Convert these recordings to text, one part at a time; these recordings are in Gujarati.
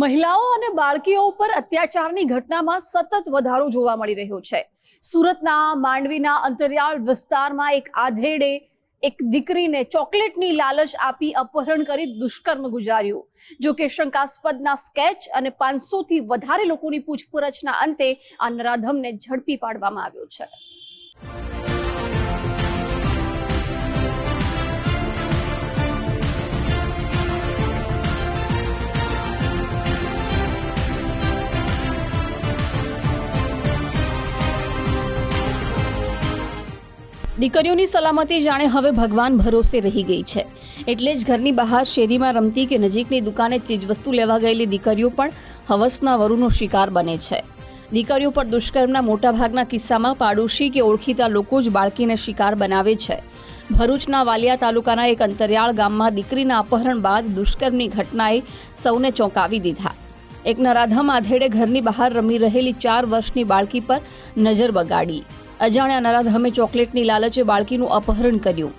મહિલાઓ અને બાળકીઓ ઉપર અત્યાચારની ઘટનામાં સતત વધારો જોવા મળી રહ્યો છે। સુરતના માંડવીના અંતરિયાળ વિસ્તારમાં એક આધેડે એક દીકરીને ચોકલેટની લાલચ આપી અપહરણ કરી દુષ્કર્મ ગુજાર્યું। જો કે શંકાસ્પદના સ્કેચ અને 500 થી વધારે લોકોની પૂછપરછના અંતે આ નરાધમને ઝડપી પાડવામાં આવ્યો છે। દીકરીઓની સલામતી જાણે હવે ભગવાન ભરોસે રહી ગઈ છે। એટલે જ ઘરની બહાર શેરીમાં રમતી કે નજીકની દુકાને ચીજવસ્તુ લેવા ગયેલી દીકરીઓ પણ હવસના વરુનો શિકાર બને છે। દીકરીઓ પર દુષ્કર્મના મોટાભાગના કિસ્સામાં પાડોશી કે ઓળખીતા લોકો જ બાળકીને શિકાર બનાવે છે। ભરૂચના વાલિયા તાલુકાના એક અંતરિયાળ ગામમાં દીકરીના અપહરણ બાદ દુષ્કર્મની ઘટનાએ સૌને ચોંકાવી દીધા। એક નરાધમ આધેડે ઘરની બહાર રમી રહેલી 4 વર્ષની બાળકી પર નજર બગાડી। અજાણ્યા નરાધમે ચોકલેટની લાલચે બાળકીનું અપહરણ કર્યું।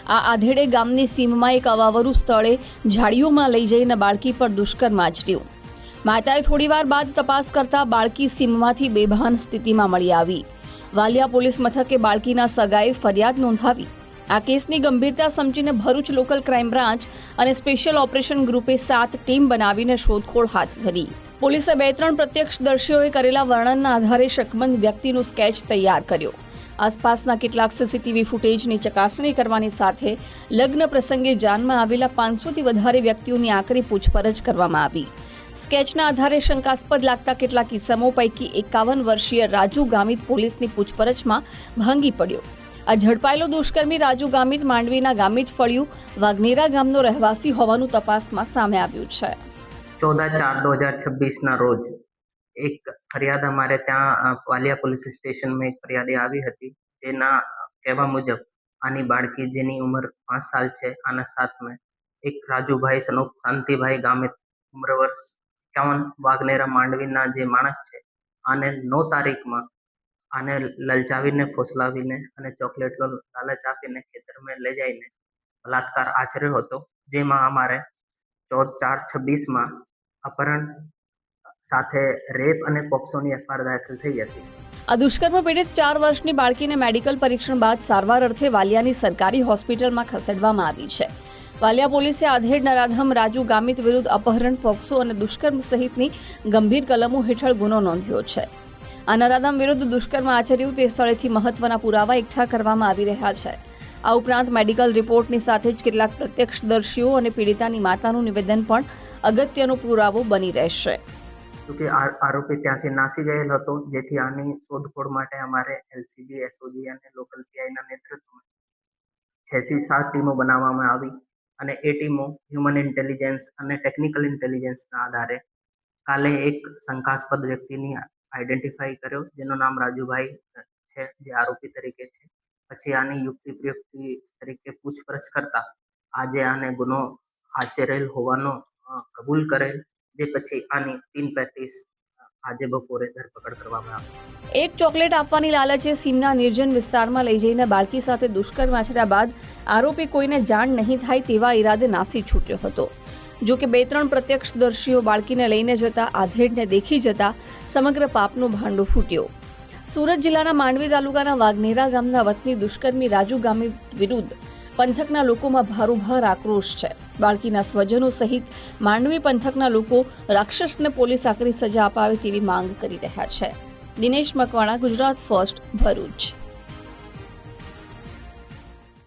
આ આધેડે ગામની સીમમાં એક અવાવરું સ્થળે ઝાડીઓમાં લઈ જઈને બાળકી પર દુષ્કર્મ આચર્યું। માતાએ થોડીવાર બાદ તપાસ કરતા બાળકી સીમમાંથી બેભાન સ્થિતિમાં મળી આવી। વાલિયા પોલીસ મથકે બાળકીના સગાએ ફરિયાદ નોંધાવી। આ કેસની ગંભીરતા સમજીને ભરૂચ લોકલ ક્રાઇમ બ્રાન્ચ અને સ્પેશિયલ ઓપરેશન ગ્રુપે 7 ટીમ બનાવીને શોધખોળ હાથ ધરી। પોલીસે 2-3 પ્રત્યક્ષદર્શીઓએ કરેલા વર્ણનના આધારે શકમંદ વ્યક્તિનો સ્કેચ તૈયાર કર્યો। આસપાસના કેટલાક સીસીટીવી ફૂટેજની ચકાસણી કરવાની સાથે લગ્ન પ્રસંગે જાનમાં આવેલા 500 થી વધારે વ્યક્તિઓની આકરી પૂછપરછ કરવામાં આવી। સ્કેચના આધારે શંકાસ્પદ લાગતા કેટલાક ઇસમો પૈકી 51 વર્ષીય રાજુ ગામિત પોલીસની પૂછપરછમાં ભાંગી પડ્યો। આ ઝડપાયેલો દુષ્કર્મી રાજુ ગામિત માંડવીના ગામિત ફળિયું વાઘનેરા ગામનો રહેવાસી હોવાનું તપાસમાં સામે આવ્યું છે। 14/4/2026 ના રોજ એક ફરિયાદ અમારે ત્યાં વાલિયા પોલીસ સ્ટેશનમાં એક ફરિયાદી આવી હતી। જેના કહેવા મુજબ આની બાળકી જેની ઉંમર 5 સાલ છે, આના સાથમે એક રાજુભાઈ સનોપ શાંતિભાઈ ગામે ઉંમર વર્ષ 51 વાઘનેરા માંડવીના જે માણસ છે, આને 9 તારીખમાં આને લલચાવીને ફોસલાવીને અને ચોકલેટનો લાલચ આપીને ખેતરમાં લઈ જઈને બલાત્કાર આચર્યો હતો। જેમાં અમારે 14/4/26માં અપહરણ સાથે રેપ અને પોક્સોની એફઆઈઆર દાખલ થઈ હતી। આ દુષ્કર્મ પીડિત 4 વર્ષની બાળકીને મેડિકલ પરીક્ષણ બાદ સારવાર અર્થે વાલિયાની સરકારી હોસ્પિટલમાં ખસેડવામાં આવી છે। વાલિયા પોલીસે આધેડ નરાધમ રાજુ ગામિત વિરુદ્ધ અપહરણ, પોક્સો અને દુષ્કર્મ સહિતની ગંભીર કલમો હેઠળ ગુનો નોંધ્યો છે। આ નરાધમ વિરુદ્ધ દુષ્કર્મ આચર્યું તે સ્થળેથી મહત્વના પુરાવા એકઠા કરવામાં આવી રહ્યા છે। આ ઉપરાંત મેડિકલ રિપોર્ટની સાથે જ કેટલાક પ્રત્યક્ષદર્શીઓ અને પીડિતાની માતાનું નિવેદન પણ અગત્યનો પુરાવો બની રહેશે। જોકે આરોપી ત્યાંથી નાસી ગયેલ હતો, જેથી આની શોધખોળ માટે અમારે એલસીબી, એસઓજી અને લોકલ પીઆઈના નેતૃત્વમાં 6 થી 7 ટીમો બનાવવામાં આવી અને એ ટીમો હ્યુમન ઇન્ટેલિજન્સ અને ટેકનિકલ ઇન્ટેલિજન્સના આધારે કાલે એક શંકાસ્પદ વ્યક્તિની આઈડેન્ટિફાઈ કર્યો, જેનું નામ રાજુભાઈ છે, જે આરોપી તરીકે છે। પછી આની યુક્તિ પ્રયુક્તિ તરીકે પૂછપરછ કરતા આજે આને ગુનો આચરેલ હોવાનો કબૂલ કરેલ, જે પછી આની 3:35 આજે બપોરે ધરપકડ કરવામાં આવી। એક ચોકલેટ આપવાની લાલચે સીમના નિર્જન વિસ્તારમાં લઈ જઈને બાળકી સાથે દુષ્કર્મ આચર્યા બાદ આરોપી કોઈને જાણ નહીં થાય તેવા ઈરાદે નાસી છૂટ્યો હતો। જો કે 2-3 પ્રત્યક્ષદર્શીઓ બાળકીને લઈને જતા આધેડને દેખી જતા સમગ્ર પાપનો ભાંડો ફૂટ્યો। સુરત જિલ્લાના માંડવી તાલુકાના વાઘનેરા ગામના વતની દુષ્કર્મી રાજુ ગામિત વિરુદ્ધ પંથકના લોકોમાં ભારોભાર આક્રોશ છે। બાળકીના સ્વજનો સહિત માંડવી પંથકના લોકો રાક્ષસને પોલીસ આકરી સજા અપાવે તેવી માંગ કરી રહ્યા છે। દિનેશ મકવાણા, ગુજરાત ફર્સ્ટ, ભરૂચ।